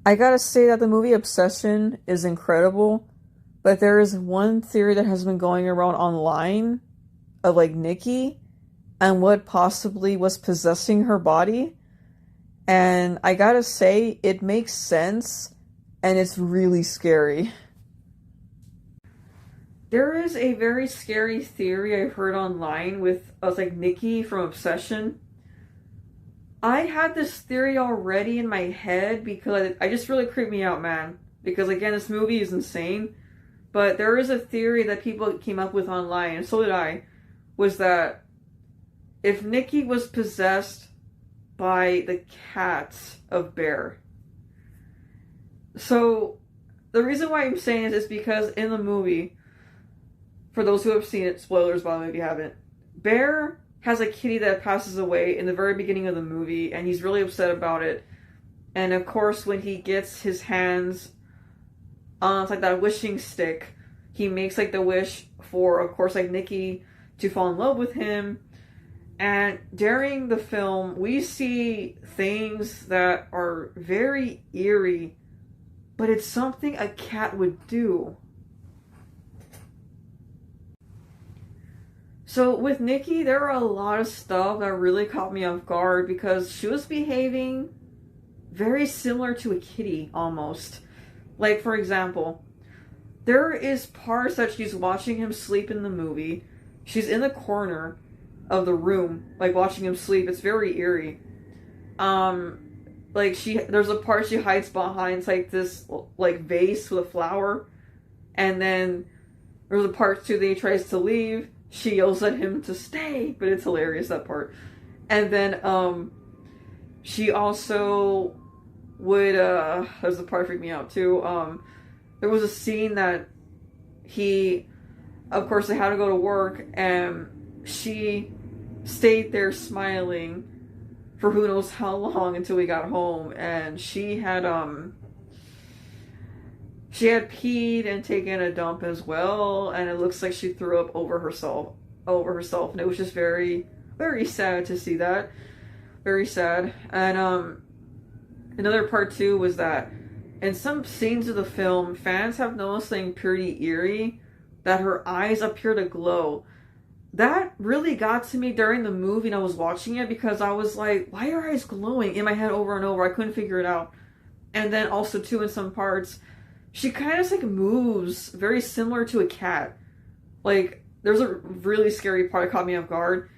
I gotta say that the movie Obsession is incredible, but there is one theory that has been going around online of like Nikki and what possibly was possessing her body. And I gotta say, it makes sense and it's really scary. There is a very scary theory I've heard online with like Nikki from Obsession. I had this theory already in my head because I just really creeped me out, man. Because again, this movie is insane. But there is a theory that people came up with online, and so did I, was that if Nikki was possessed by the cats of Bear. So the reason why I'm saying this is because in the movie, for those who have seen it, spoilers by the way if you haven't, Bear has a kitty that passes away in the very beginning of the movie, and he's really upset about it. And of course, when he gets his hands on it's like that wishing stick, he makes like the wish for, of course, like Nikki to fall in love with him. And during the film, we see things that are very eerie, but it's something a cat would do. So with Nikki, there are a lot of stuff that really caught me off guard because she was behaving very similar to a kitty almost. Like for example, there is parts that she's watching him sleep in the movie. She's in the corner of the room, like watching him sleep. It's very eerie. Like there's a part she hides behind, it's like this like vase with a flower, and then there's a part too that he tries to leave. She yells at him to stay, but it's hilarious, that part. And then she also would there's the part that freaked me out too. There was a scene that he, of course, they had to go to work, and she stayed there smiling for who knows how long until we got home, and she had peed and taken a dump as well, and it looks like she threw up over herself, and it was just very, very sad to see that. Very sad. And another part too was that in some scenes of the film, fans have noticed something pretty eerie, that her eyes appear to glow. That really got to me during the movie and I was watching it because I was like, why are her eyes glowing? In my head over and over. I couldn't figure it out. And then also too, in some parts, she kind of like moves very similar to a cat. Like, there's a really scary part that caught me off guard,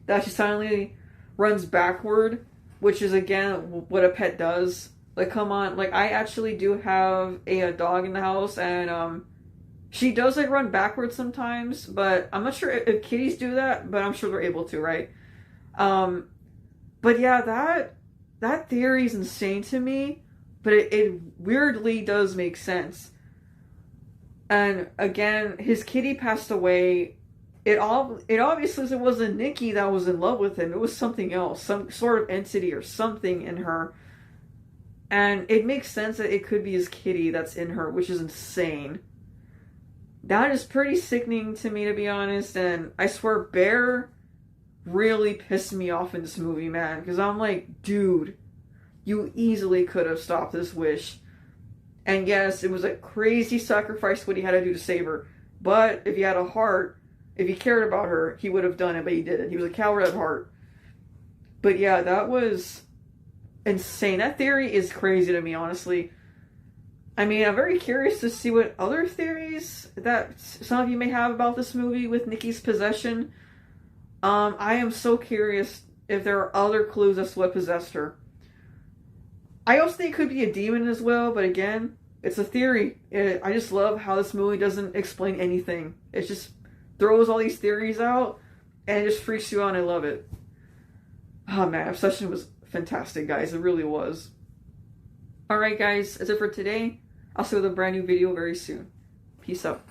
that she suddenly runs backward, which is again what a pet does. Like, come on, like I actually do have a dog in the house, and she does like run backwards sometimes, but I'm not sure if kitties do that, but I'm sure they're able to, right? But yeah, that theory is insane to me, but it weirdly does make sense. And again, his kitty passed away. It obviously wasn't Nikki that was in love with him. It was something else, some sort of entity or something in her. And it makes sense that it could be his kitty that's in her, which is insane. That is pretty sickening to me, to be honest. And I swear, Bear really pissed me off in this movie, man. Because I'm like, dude, you easily could have stopped this wish. And yes, it was a crazy sacrifice what he had to do to save her. But if he had a heart, if he cared about her, he would have done it, but he didn't. He was a coward at heart. But yeah, that was insane. That theory is crazy to me, honestly. I mean, I'm very curious to see what other theories that some of you may have about this movie with Nikki's possession. I am so curious if there are other clues as to what possessed her. I also think it could be a demon as well, but again, it's a theory. I just love how this movie doesn't explain anything. It just throws all these theories out, and it just freaks you out, and I love it. Oh man, Obsession was fantastic, guys. It really was. Alright guys, that's it for today. I'll see you with a brand new video very soon. Peace out.